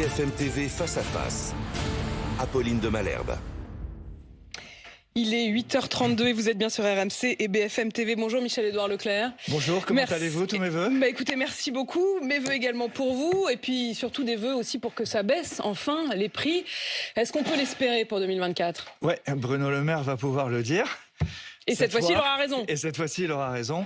BFM TV face à face. Apolline de Malherbe. Il est 8h32 et vous êtes bien sur RMC et BFM TV. Bonjour Michel-Édouard Leclerc. Bonjour, comment allez-vous? Tous mes vœux? Écoutez, merci beaucoup. Mes vœux également pour vous et puis surtout des vœux aussi pour que ça baisse enfin les prix. Est-ce qu'on peut l'espérer pour 2024? Ouais, Bruno Le Maire va pouvoir le dire. Et cette fois-ci, il aura raison. Et cette fois-ci, il aura raison.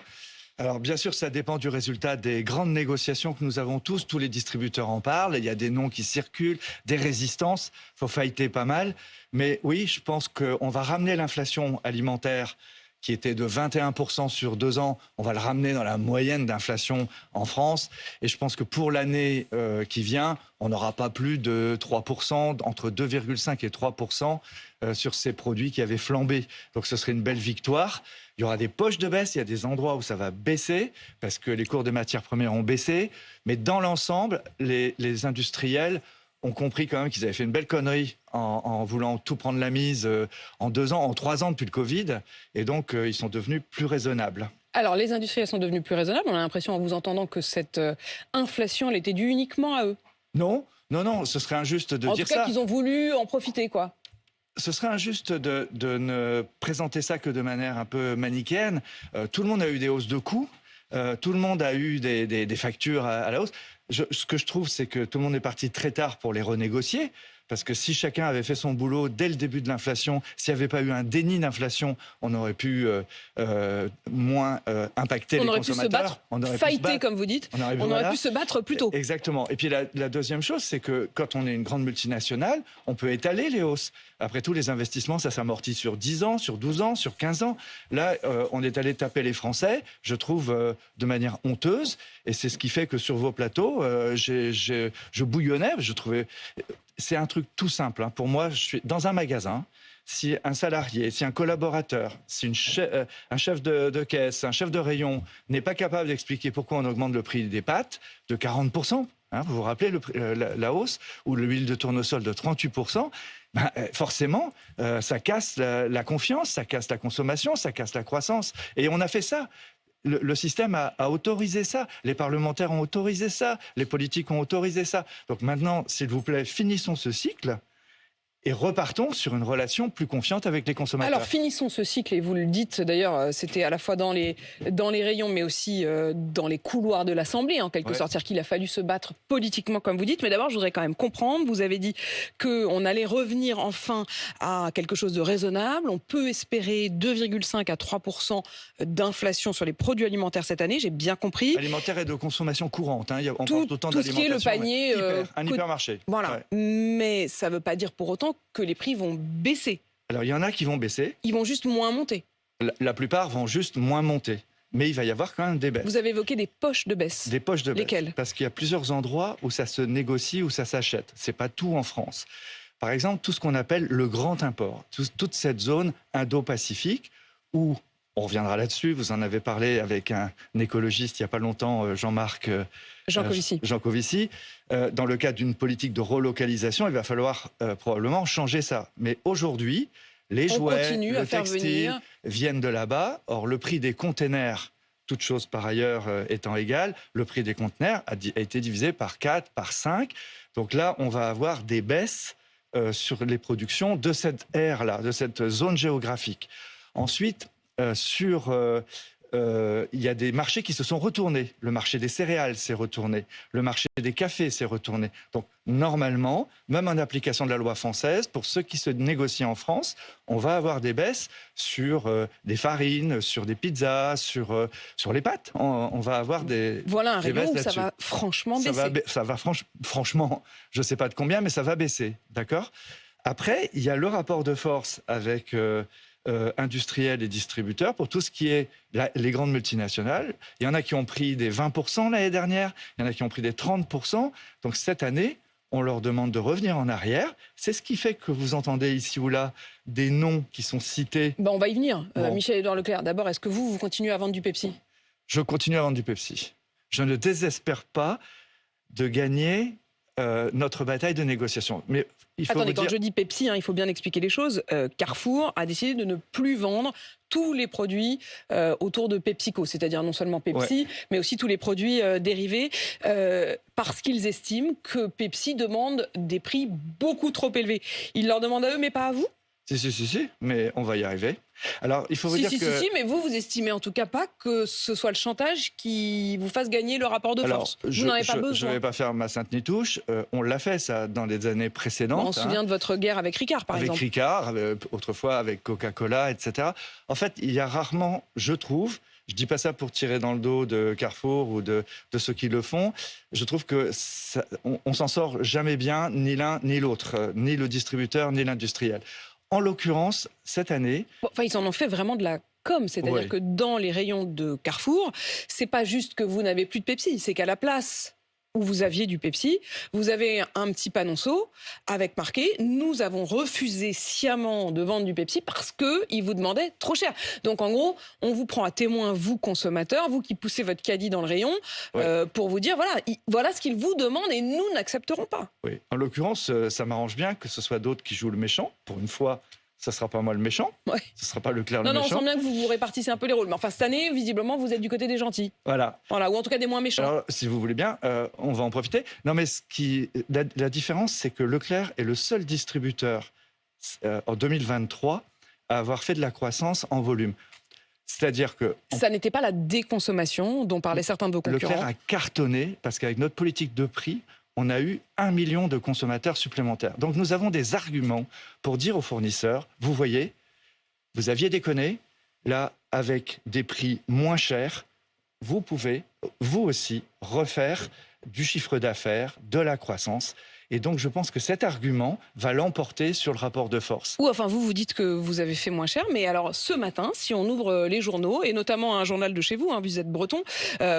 Alors bien sûr, ça dépend du résultat des grandes négociations que nous avons tous les distributeurs en parlent, il y a des noms qui circulent, des résistances, il faut fighter pas mal. Mais oui, je pense qu'on va ramener l'inflation alimentaire qui était de 21% sur 2 ans, on va le ramener dans la moyenne d'inflation en France. Et je pense que pour l'année qui vient, on n'aura pas plus de 3%, entre 2,5 et 3% sur ces produits qui avaient flambé. Donc ce serait une belle victoire. Il y aura des poches de baisse, il y a des endroits où ça va baisser, parce que les cours des matières premières ont baissé. Mais dans l'ensemble, les industriels ont compris quand même qu'ils avaient fait une belle connerie en voulant tout prendre la mise en 2 ans, en 3 ans depuis le Covid. Et donc, ils sont devenus plus raisonnables. Alors, les industriels sont devenus plus raisonnables. On a l'impression, en vous entendant, que cette inflation, elle était due uniquement à eux. Non, ce serait injuste de dire ça. En tout cas, qu'ils ont voulu en profiter, quoi. Ce serait injuste de ne présenter ça que de manière un peu manichéenne. Tout le monde a eu des hausses de coûts. Tout le monde a eu des factures à la hausse. Ce que je trouve, c'est que tout le monde est parti très tard pour les renégocier. Parce que si chacun avait fait son boulot dès le début de l'inflation, s'il n'y avait pas eu un déni d'inflation, on aurait pu moins impacter les consommateurs. On aurait pu se battre, fighter comme vous dites. On aurait pu se battre plus tôt. Exactement. Et puis la deuxième chose, c'est que quand on est une grande multinationale, on peut étaler les hausses. Après tout, les investissements, ça s'amortit sur 10 ans, sur 12 ans, sur 15 ans. Là, on est allé taper les Français, je trouve, de manière honteuse. Et c'est ce qui fait que sur vos plateaux, je bouillonnais, je trouvais... C'est un truc tout simple. Hein. Pour moi, je suis dans un magasin. Si un salarié, si un collaborateur, si un chef de caisse, un chef de rayon n'est pas capable d'expliquer pourquoi on augmente le prix des pâtes de 40%, hein, vous vous rappelez la hausse, ou l'huile de tournesol de 38%, ben, forcément, ça casse la confiance, ça casse la consommation, ça casse la croissance. Et on a fait ça. Le système a autorisé ça, les parlementaires ont autorisé ça, les politiques ont autorisé ça. Donc maintenant, s'il vous plaît, finissons ce cycle et repartons sur une relation plus confiante avec les consommateurs. Alors finissons ce cycle, et vous le dites d'ailleurs, c'était à la fois dans les rayons, mais aussi dans les couloirs de l'Assemblée, en quelque sorte, c'est-à-dire qu'il a fallu se battre politiquement, comme vous dites. Mais d'abord, je voudrais quand même comprendre, vous avez dit qu'on allait revenir enfin à quelque chose de raisonnable. On peut espérer 2,5 à 3% d'inflation sur les produits alimentaires cette année, j'ai bien compris. Alimentaire et de consommation courante, hein. On tout, parle autant tout ce qui est le panier... un hypermarché. Voilà, ouais. Mais ça ne veut pas dire pour autant que les prix vont baisser. Alors, il y en a qui vont baisser. Ils vont juste moins monter. La plupart vont juste moins monter. Mais il va y avoir quand même des baisses. Vous avez évoqué des poches de baisse. Des poches de baisse. Lesquelles? Parce qu'il y a plusieurs endroits où ça se négocie, où ça s'achète. C'est pas tout en France. Par exemple, tout ce qu'on appelle le grand import. Toute cette zone Indo-Pacifique où, on reviendra là-dessus, vous en avez parlé avec un écologiste il n'y a pas longtemps, Jean Covici. Dans le cadre d'une politique de relocalisation, il va falloir probablement changer ça. Mais aujourd'hui, les jouets, le textile viennent de là-bas. Or, le prix des containers, toutes choses par ailleurs étant égales, le prix des conteneurs a été divisé par 4, par 5. Donc là, on va avoir des baisses sur les productions de cette ère-là, de cette zone géographique. Ensuite, il y a des marchés qui se sont retournés. Le marché des céréales s'est retourné. Le marché des cafés s'est retourné. Donc, normalement, même en application de la loi française, pour ceux qui se négocient en France, on va avoir des baisses sur des farines, sur des pizzas, sur les pâtes. On va avoir des Voilà un des rayon où baisses ça va franchement baisser. Ça va franchement, je ne sais pas de combien, mais ça va baisser. D'accord ? Après, il y a le rapport de force avec... industriels et distributeurs pour tout ce qui est les grandes multinationales. Il y en a qui ont pris des 20% l'année dernière, il y en a qui ont pris des 30%. Donc cette année, on leur demande de revenir en arrière. C'est ce qui fait que vous entendez ici ou là des noms qui sont cités. On va y venir. Michel-Édouard Leclerc, d'abord, est-ce que vous continuez à vendre du Pepsi? Je continue à vendre du Pepsi. Je ne désespère pas de gagner notre bataille de négociation. Mais il faut Attendez, vous quand dire... je dis Pepsi, il faut bien expliquer les choses. Carrefour a décidé de ne plus vendre tous les produits autour de PepsiCo, c'est-à-dire non seulement Pepsi, mais aussi tous les produits dérivés, parce qu'ils estiment que Pepsi demande des prix beaucoup trop élevés. Ils leur demandent à eux, mais pas à vous ? Si, mais on va y arriver. Alors, il faut vous dire que... Si, mais vous estimez en tout cas pas que ce soit le chantage qui vous fasse gagner le rapport de force. Vous n'en avez pas besoin. Je ne vais pas faire ma sainte ni touche. On l'a fait, ça, dans les années précédentes. On se souvient de votre guerre avec Ricard, par exemple. Avec Ricard, autrefois avec Coca-Cola, etc. En fait, il y a rarement, je trouve... Je ne dis pas ça pour tirer dans le dos de Carrefour ou de ceux qui le font. Je trouve que on s'en sort jamais bien, ni l'un ni l'autre, ni le distributeur, ni l'industriel. En l'occurrence, cette année... Enfin, ils en ont fait vraiment de la com, c'est-à-dire que dans les rayons de Carrefour, c'est pas juste que vous n'avez plus de Pepsi, c'est qu'à la place où vous aviez du Pepsi, vous avez un petit panonceau avec marqué « Nous avons refusé sciemment de vendre du Pepsi parce qu'ils vous demandaient trop cher ». Donc en gros, on vous prend à témoin, vous consommateurs, vous qui poussez votre caddie dans le rayon, pour vous dire voilà ce qu'ils vous demandent et nous n'accepterons pas. Oui, en l'occurrence, ça m'arrange bien que ce soit d'autres qui jouent le méchant. Pour une fois, ça ne sera pas moi le méchant, ce ne sera pas Leclerc le méchant. Non, on sent bien que vous vous répartissez un peu les rôles. Mais enfin, cette année, visiblement, vous êtes du côté des gentils. Voilà, ou en tout cas des moins méchants. Alors, si vous voulez bien, on va en profiter. Non, mais la différence, c'est que Leclerc est le seul distributeur en 2023 à avoir fait de la croissance en volume. C'est-à-dire que... Ça n'était pas la déconsommation dont parlaient certains de vos concurrents. Leclerc a cartonné parce qu'avec notre politique de prix, on a eu 1 million de consommateurs supplémentaires. Donc nous avons des arguments pour dire aux fournisseurs, vous voyez, vous aviez déconné, là, avec des prix moins chers, vous pouvez, vous aussi, refaire du chiffre d'affaires, de la croissance. Et donc, je pense que cet argument va l'emporter sur le rapport de force. Ou enfin, vous dites que vous avez fait moins cher, mais alors ce matin, si on ouvre les journaux, et notamment un journal de chez vous, vous êtes breton,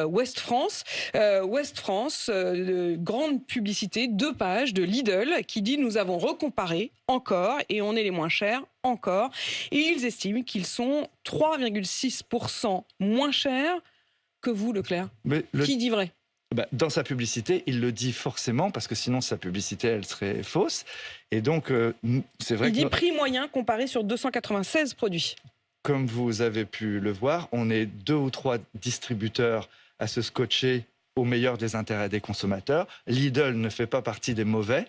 Ouest France, grande publicité, 2 pages de Lidl qui dit « Nous avons recomparé encore et on est les moins chers encore ». Et ils estiment qu'ils sont 3,6% moins chers que vous, Leclerc. Qui dit vrai ? Dans sa publicité, il le dit forcément, parce que sinon sa publicité, elle serait fausse. Et donc, c'est vrai il dit prix moyen comparé sur 296 produits. Comme vous avez pu le voir, on est 2 ou 3 distributeurs à se scotcher au meilleur des intérêts des consommateurs. Lidl ne fait pas partie des mauvais.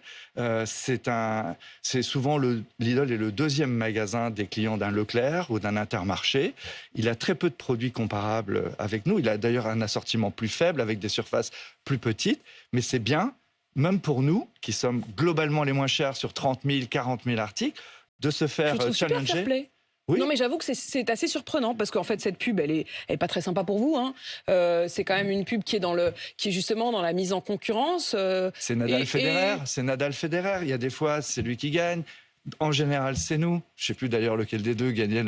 C'est souvent Lidl est le 2e magasin des clients d'un Leclerc ou d'un Intermarché. Il a très peu de produits comparables avec nous. Il a d'ailleurs un assortiment plus faible avec des surfaces plus petites. Mais c'est bien, même pour nous, qui sommes globalement les moins chers sur 30 000, 40 000 articles, de se faire challenger. Super fair play. Oui. Non, mais j'avoue que c'est assez surprenant parce qu'en fait, cette pub, elle est pas très sympa pour vous. C'est quand même une pub qui est justement dans la mise en concurrence. C'est Nadal Federer. Il y a des fois, c'est lui qui gagne. En général, c'est nous. Je ne sais plus d'ailleurs lequel des deux gagnait.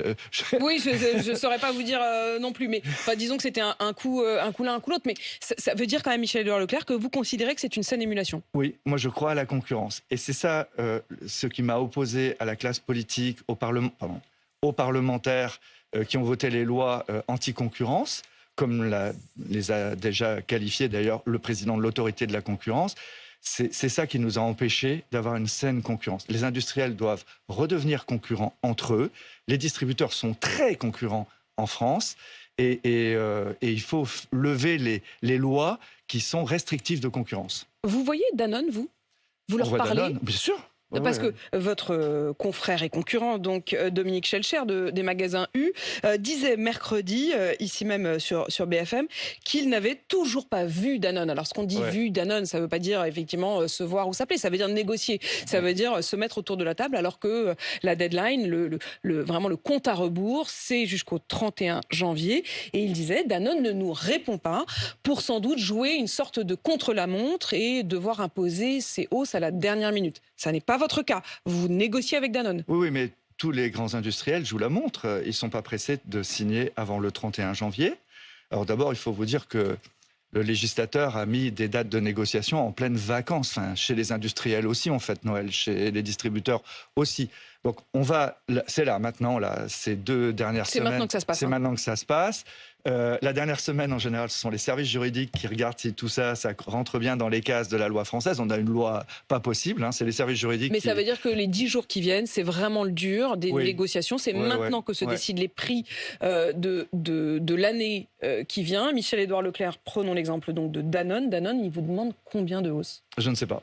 Oui, je ne saurais pas vous dire non plus. Mais disons que c'était un coup l'un, un coup l'autre. Mais ça veut dire quand même, Michel-Édouard Leclerc, que vous considérez que c'est une saine émulation. Oui, moi je crois à la concurrence. Et c'est ça ce qui m'a opposé à la classe politique, aux parlementaires qui ont voté les lois anti-concurrence, comme les a déjà qualifiés d'ailleurs le président de l'autorité de la concurrence. C'est ça qui nous a empêchés d'avoir une saine concurrence. Les industriels doivent redevenir concurrents entre eux. Les distributeurs sont très concurrents en France. Et il faut lever les lois qui sont restrictives de concurrence. Vous voyez Danone, vous leur parlez Danone, bien sûr. Parce que votre confrère et concurrent, donc Dominique Schelcher des magasins U, disait mercredi, ici même sur BFM, qu'il n'avait toujours pas vu Danone. Alors ce qu'on dit vu Danone, ça ne veut pas dire effectivement se voir ou s'appeler, ça veut dire négocier, ça veut dire se mettre autour de la table, alors que la deadline, vraiment le compte à rebours, c'est jusqu'au 31 janvier. Et il disait, Danone ne nous répond pas pour sans doute jouer une sorte de contre-la-montre et devoir imposer ses hausses à la dernière minute. Ça n'est pas votre cas. Vous négociez avec Danone. Oui, mais tous les grands industriels jouent la montre. Ils ne sont pas pressés de signer avant le 31 janvier. Alors d'abord, il faut vous dire que le législateur a mis des dates de négociation en pleine vacances. Chez les industriels aussi, on fête Noël. Chez les distributeurs aussi. Donc c'est là maintenant, là, ces 2 dernières semaines. C'est maintenant que ça se passe. C'est maintenant que ça se passe. La dernière semaine, en général, ce sont les services juridiques qui regardent si tout ça rentre bien dans les cases de la loi française. On a une loi pas possible, hein, c'est les services juridiques. Mais ça veut dire que les 10 jours qui viennent, c'est vraiment le dur des négociations. C'est maintenant que se décident les prix de l'année qui vient. Michel-Édouard Leclerc, prenons l'exemple donc de Danone. Danone, il vous demande combien de hausse? Je ne sais pas.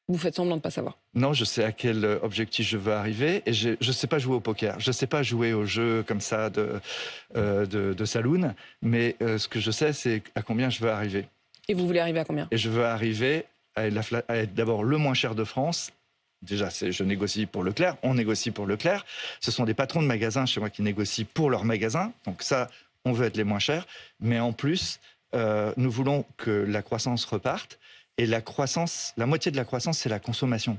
Vous faites semblant de ne pas savoir. Non, je sais à quel objectif je veux arriver et je ne sais pas jouer au poker. Je ne sais pas jouer au jeu comme ça de saloon, mais ce que je sais, c'est à combien je veux arriver. Et vous voulez arriver à combien? Et je veux arriver à être d'abord le moins cher de France. Déjà, je négocie pour Leclerc, on négocie pour Leclerc. Ce sont des patrons de magasins chez moi qui négocient pour leur magasin. Donc ça, on veut être les moins chers. Mais en plus, nous voulons que la croissance reparte. Et la moitié de la croissance, c'est la consommation.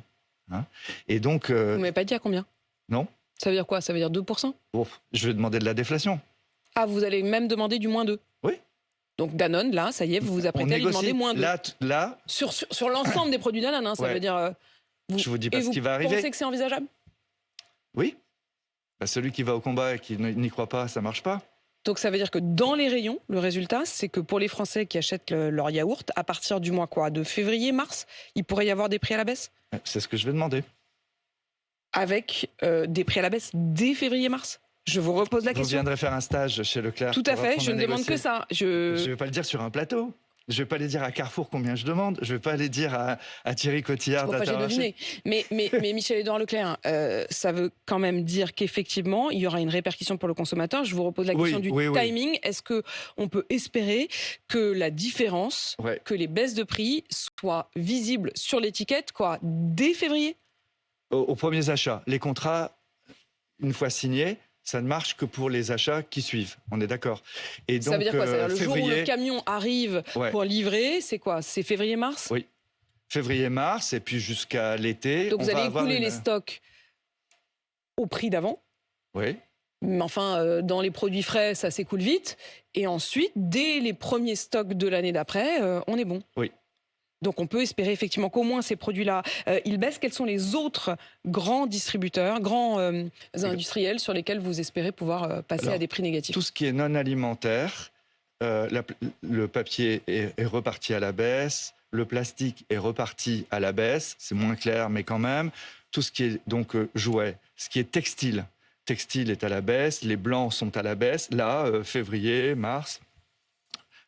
Hein, et donc, vous ne m'avez pas dit à combien? Non. Ça veut dire quoi? Ça veut dire 2%? Bon, je vais demander de la déflation. Ah, vous allez même demander du moins 2? Oui. Donc Danone, là, ça y est, vous vous apprêtez à lui demander moins 2. Là, sur l'ensemble des produits Danone, hein, ça veut dire... je vous dis pas ce qui va arriver. Vous pensez que c'est envisageable? Oui. Bah, celui qui va au combat et qui n'y croit pas, ça marche pas. Donc ça veut dire que dans les rayons, le résultat, c'est que pour les Français qui achètent leur yaourt, à partir du mois de février, mars, il pourrait y avoir des prix à la baisse? C'est ce que je vais demander. Avec des prix à la baisse dès février-mars? Je vous repose la question. Vous viendrez faire un stage chez Leclerc. Tout à fait, je ne demande que ça. Je ne vais pas le dire sur un plateau. Je ne vais pas aller dire à Carrefour combien je demande. Je ne vais pas aller dire à Thierry Cotillard. J'ai deviné. Mais Michel-Édouard Leclerc, ça veut quand même dire qu'effectivement, il y aura une répercussion pour le consommateur. Je vous repose la question du timing. Oui. Est-ce qu'on peut espérer que la différence, que les baisses de prix soient visibles sur l'étiquette dès février? Aux premiers achats. Les contrats, une fois signés, ça ne marche que pour les achats qui suivent. On est d'accord. Et donc, ça veut dire quoi? Ça veut dire le jour où le camion arrive pour livrer, c'est quoi? C'est février-mars? Oui. Février-mars, et puis jusqu'à l'été. Donc vous allez écouler les stocks au prix d'avant. Oui. Mais enfin, dans les produits frais, ça s'écoule vite. Et ensuite, dès les premiers stocks de l'année d'après, on est bon. Oui. Donc on peut espérer effectivement qu'au moins ces produits-là, ils baissent. Quels sont les autres grands distributeurs, grands industriels sur lesquels vous espérez pouvoir passer à des prix négatifs? Tout ce qui est non alimentaire, le papier est reparti à la baisse, le plastique est reparti à la baisse, c'est moins clair mais quand même. Tout ce qui est donc jouet, ce qui est textile est à la baisse, les blancs sont à la baisse, là, février, mars.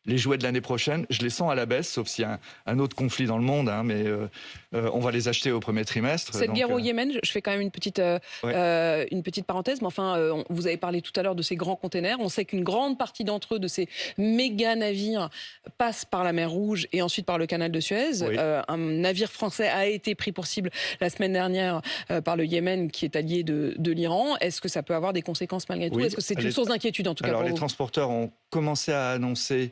Les jouets de l'année prochaine, je les sens à la baisse, sauf s'il y a un autre conflit dans le monde, hein, mais on va les acheter au premier trimestre. Cette guerre au Yémen, je fais quand même une petite parenthèse, mais enfin, vous avez parlé tout à l'heure de ces grands containers. On sait qu'une grande partie d'entre eux, de ces méga navires, passent par la mer Rouge et ensuite par le canal de Suez. Oui. Un navire français a été pris pour cible la semaine dernière par le Yémen, qui est allié de l'Iran. Est-ce que ça peut avoir des conséquences malgré tout? Est-ce que c'est une source d'inquiétude en tout cas pour vous? Les transporteurs ont commencé à annoncer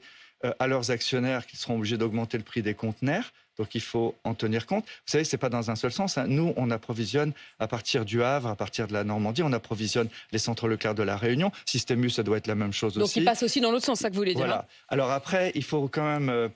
à leurs actionnaires qu'ils seront obligés d'augmenter le prix des conteneurs. Donc il faut en tenir compte. Vous savez, ce n'est pas dans un seul sens. Hein. Nous, on approvisionne à partir du Havre, à partir de la Normandie, on approvisionne les centres Leclerc de la Réunion. Système U, ça doit être la même chose aussi. Donc il passe aussi dans l'autre sens, ça que vous voulez dire. Voilà. Hein. Alors après, il faut quand même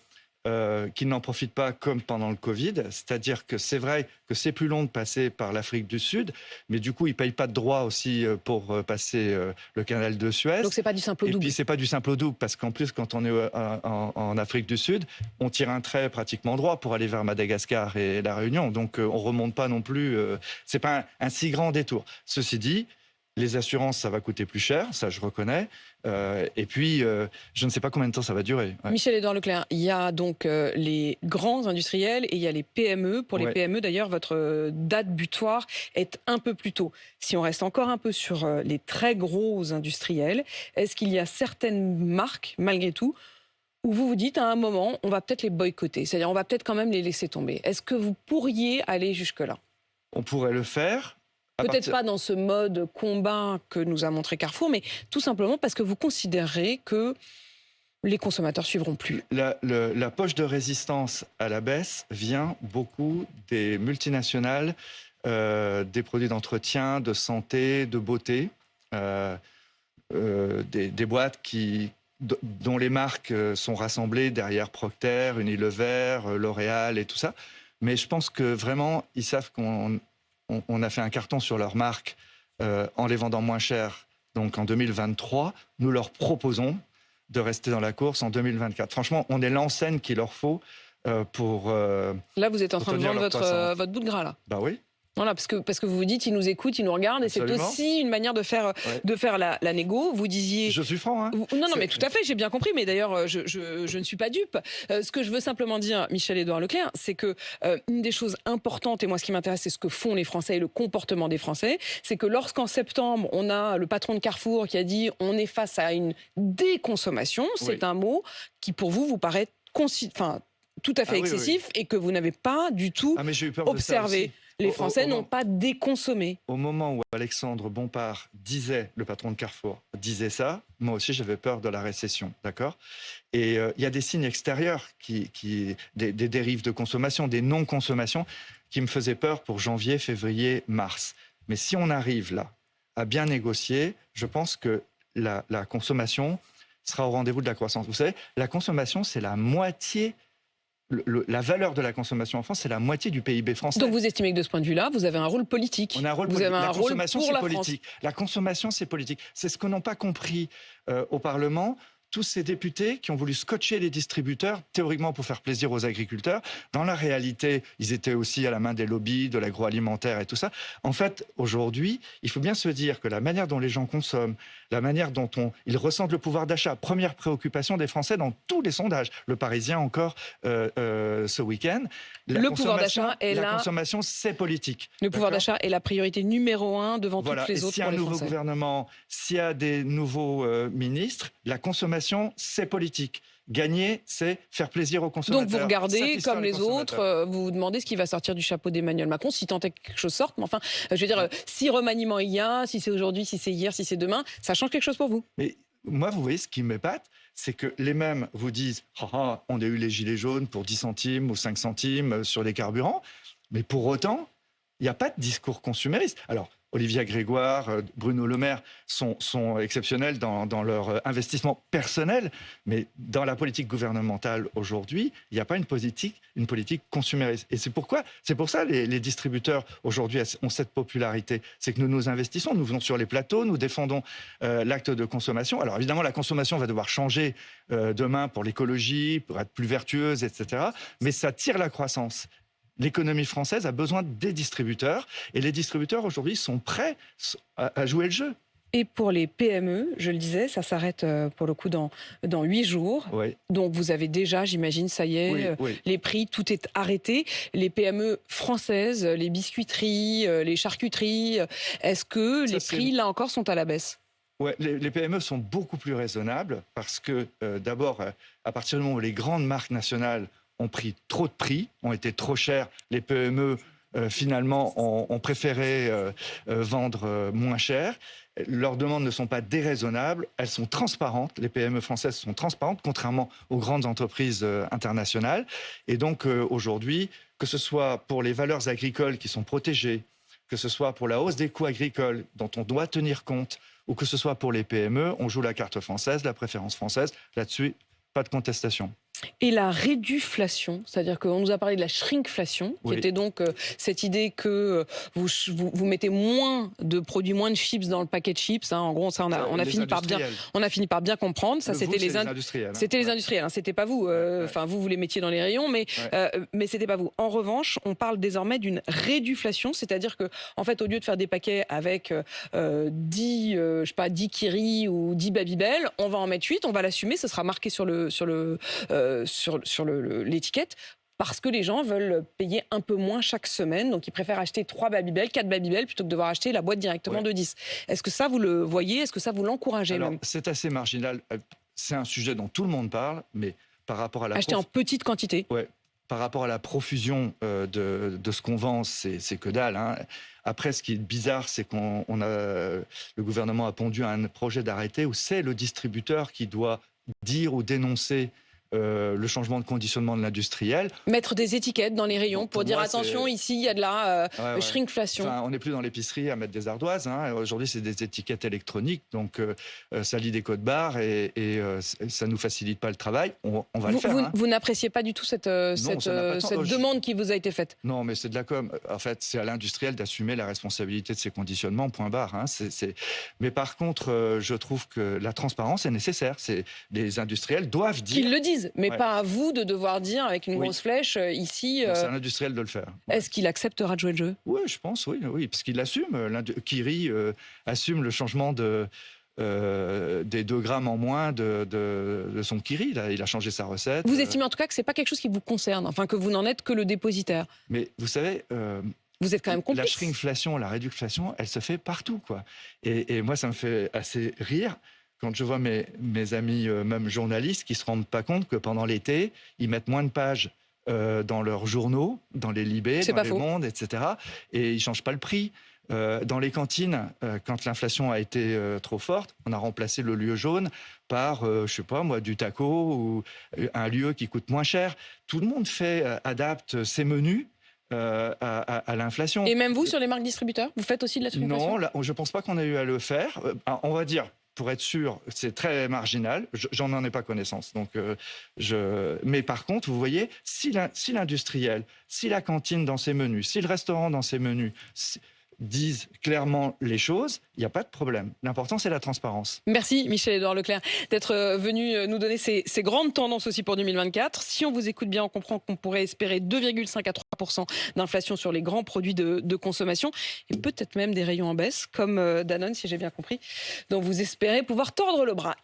qu'ils n'en profitent pas comme pendant le Covid. C'est-à-dire que c'est vrai que c'est plus long de passer par l'Afrique du Sud, mais du coup, ils ne payent pas de droits aussi pour passer le canal de Suez. Donc c'est pas du simple au double. Et puis c'est pas du simple au double, parce qu'en plus, quand on est en Afrique du Sud, on tire un trait pratiquement droit pour aller vers Madagascar et la Réunion. Donc on remonte pas non plus. C'est pas un si grand détour. Ceci dit, les assurances, ça va coûter plus cher, ça je reconnais. Et puis, je ne sais pas combien de temps ça va durer. Ouais. Michel-Édouard Leclerc, il y a donc les grands industriels et il y a les PME. Pour les PME, d'ailleurs, votre date butoir est un peu plus tôt. Si on reste encore un peu sur les très gros industriels, est-ce qu'il y a certaines marques, malgré tout, où vous vous dites à un moment, on va peut-être les boycotter, c'est-à-dire on va peut-être quand même les laisser tomber? Est-ce que vous pourriez aller jusque-là? On pourrait le faire. Peut-être pas dans ce mode combat que nous a montré Carrefour, mais tout simplement parce que vous considérez que les consommateurs suivront plus. La poche de résistance à la baisse vient beaucoup des multinationales, des produits d'entretien, de santé, de beauté, des boîtes dont les marques sont rassemblées derrière Procter, Unilever, L'Oréal et tout ça. Mais je pense que vraiment, ils savent qu'on on a fait un carton sur leur marque en les vendant moins cher. Donc en 2023, nous leur proposons de rester dans la course en 2024. Franchement, on est l'enseigne qu'il leur faut pour... Là, vous êtes en train de vendre votre bout de gras, là. Bah oui. Voilà, parce que vous vous dites, ils nous écoutent, ils nous regardent, et c'est aussi une manière de faire la négo. Vous disiez... Je suis franc, hein. Non, mais tout à fait, j'ai bien compris, mais d'ailleurs, je ne suis pas dupe. Ce que je veux simplement dire, Michel-Édouard Leclerc, c'est que une des choses importantes, et moi ce qui m'intéresse, c'est ce que font les Français et le comportement des Français, c'est que lorsqu'en septembre, on a le patron de Carrefour qui a dit on est face à une déconsommation, c'est un mot qui pour vous paraît tout à fait excessif et que vous n'avez pas du tout observé. Les Français n'ont pas déconsommé. Au moment où Alexandre Bompard le patron de Carrefour, disait ça, moi aussi j'avais peur de la récession, d'accord ? Et il y a des signes extérieurs, des dérives de consommation, des non-consommations, qui me faisaient peur pour janvier, février, mars. Mais si on arrive là à bien négocier, je pense que la consommation sera au rendez-vous de la croissance. Vous savez, la consommation, c'est la moitié... La valeur de la consommation en France, c'est la moitié du PIB français. Donc vous estimez que de ce point de vue-là, vous avez un rôle politique. On a un rôle politique. La consommation, c'est politique. La consommation, c'est politique. C'est ce que n'ont pas compris au Parlement tous ces députés qui ont voulu scotcher les distributeurs, théoriquement pour faire plaisir aux agriculteurs. Dans la réalité, ils étaient aussi à la main des lobbies, de l'agroalimentaire et tout ça. En fait, aujourd'hui, il faut bien se dire que la manière dont les gens consomment, la manière dont ils ressentent le pouvoir d'achat, première préoccupation des Français dans tous les sondages, le Parisien encore ce week-end, le pouvoir d'achat est la consommation, c'est politique. Le pouvoir d'achat est la priorité numéro 1 devant toutes les autres pour les Français. S'il y a un nouveau gouvernement, s'il y a des nouveaux ministres, la consommation, c'est politique. Gagner, c'est faire plaisir aux consommateurs. Donc vous regardez, comme les autres, vous vous demandez ce qui va sortir du chapeau d'Emmanuel Macron, si tant est que quelque chose sorte. Mais enfin, je veux dire, si remaniement il y a, si c'est aujourd'hui, si c'est hier, si c'est demain, ça change quelque chose pour vous? Mais moi, vous voyez, ce qui m'épate, c'est que les mêmes vous disent on a eu les gilets jaunes pour 10 centimes ou 5 centimes sur les carburants, mais pour autant, il n'y a pas de discours consumériste. Alors, Olivia Grégoire, Bruno Le Maire sont exceptionnels dans leur investissement personnel, mais dans la politique gouvernementale aujourd'hui, il n'y a pas une politique consumériste. Et c'est pour ça les distributeurs aujourd'hui ont cette popularité. C'est que nous investissons, nous venons sur les plateaux, nous défendons l'acte de consommation. Alors évidemment, la consommation va devoir changer demain pour l'écologie, pour être plus vertueuse, etc. Mais ça tire la croissance. L'économie française a besoin des distributeurs et les distributeurs aujourd'hui sont prêts à jouer le jeu. Et pour les PME, je le disais, ça s'arrête pour le coup dans 8 jours. Oui. Donc vous avez déjà, j'imagine, ça y est, les prix, tout est arrêté. Les PME françaises, les biscuiteries, les charcuteries, est-ce que les prix, là encore, sont à la baisse ? Ouais, les PME sont beaucoup plus raisonnables parce que d'abord, à partir du moment où les grandes marques nationales ont pris trop de prix, ont été trop chers. Les PME, finalement, ont préféré vendre moins cher. Leurs demandes ne sont pas déraisonnables, elles sont transparentes. Les PME françaises sont transparentes, contrairement aux grandes entreprises internationales. Et donc, aujourd'hui, que ce soit pour les valeurs agricoles qui sont protégées, que ce soit pour la hausse des coûts agricoles dont on doit tenir compte, ou que ce soit pour les PME, on joue la carte française, la préférence française. Là-dessus, pas de contestation. Et la réduflation, c'est-à-dire qu'on nous a parlé de la shrinkflation, qui était donc cette idée que vous mettez moins de produits, moins de chips dans le paquet de chips. Hein. En gros, ça, on a fini par bien comprendre. Ça, c'était les industriels. C'était les industriels. Hein. C'était pas vous. Enfin, vous les mettiez dans les rayons, mais c'était pas vous. En revanche, on parle désormais d'une réduflation, c'est-à-dire que, en fait, au lieu de faire des paquets avec 10 Kiri ou 10 Babybel, on va en mettre 8, on va l'assumer, ça sera marqué sur l'étiquette, parce que les gens veulent payer un peu moins chaque semaine, donc ils préfèrent acheter 3 Babybel, 4 Babybel, plutôt que de devoir acheter la boîte directement de 10. Est-ce que ça, vous le voyez? Est-ce que ça, vous l'encouragez? Alors, c'est assez marginal. C'est un sujet dont tout le monde parle, mais par rapport à la... Acheter en petite quantité. Ouais. Par rapport à la profusion de ce qu'on vend, c'est que dalle. Hein. Après, ce qui est bizarre, c'est le gouvernement a pondu un projet d'arrêté où c'est le distributeur qui doit dire ou dénoncer le changement de conditionnement de l'industriel. Mettre des étiquettes dans les rayons pour dire moi, attention, ici il y a de la ouais. shrinkflation. Enfin, on n'est plus dans l'épicerie à mettre des ardoises. Aujourd'hui, c'est des étiquettes électroniques, donc ça lit des codes barres et ça nous facilite pas le travail. On va le faire. Vous n'appréciez pas du tout cette demande qui vous a été faite? Non, mais c'est de la com. En fait, c'est à l'industriel d'assumer la responsabilité de ses conditionnements, point barre. Mais par contre, je trouve que la transparence est nécessaire. Les industriels doivent dire... Qu'ils le disent, mais pas à vous de devoir dire avec une grosse flèche ici... C'est à l'industriel de le faire. Est-ce qu'il acceptera de jouer le jeu? Oui, je pense, oui, parce qu'il assume. Kiri assume le changement des 2 grammes en moins de son Kiri. Là. Il a changé sa recette. Vous estimez en tout cas que ce n'est pas quelque chose qui vous concerne, enfin que vous n'en êtes que le dépositaire. Mais vous savez... vous êtes quand même complice. La shrinkflation, la réducflation, elle se fait partout, quoi. Et moi, ça me fait assez rire quand je vois mes amis, même journalistes, qui ne se rendent pas compte que pendant l'été, ils mettent moins de pages dans leurs journaux, dans les Libé, dans les Mondes, etc. Et ils ne changent pas le prix. Dans les cantines, quand l'inflation a été trop forte, on a remplacé le lieu jaune par, je sais pas moi, du taco ou un lieu qui coûte moins cher. Tout le monde adapte ses menus à l'inflation. Et même vous, sur les marques distributeurs, vous faites aussi de la shrinkflation? Non, là, je ne pense pas qu'on ait eu à le faire. On va dire, pour être sûr, c'est très marginal. J'en ai pas connaissance. Donc, mais par contre, vous voyez, si l'industriel, si la cantine dans ses menus, si le restaurant dans ses menus disent clairement les choses, il n'y a pas de problème. L'important, c'est la transparence. Merci Michel-Édouard Leclerc d'être venu nous donner ces grandes tendances aussi pour 2024. Si on vous écoute bien, on comprend qu'on pourrait espérer 2,5 à 3% d'inflation sur les grands produits de consommation et peut-être même des rayons en baisse, comme Danone, si j'ai bien compris, dont vous espérez pouvoir tordre le bras.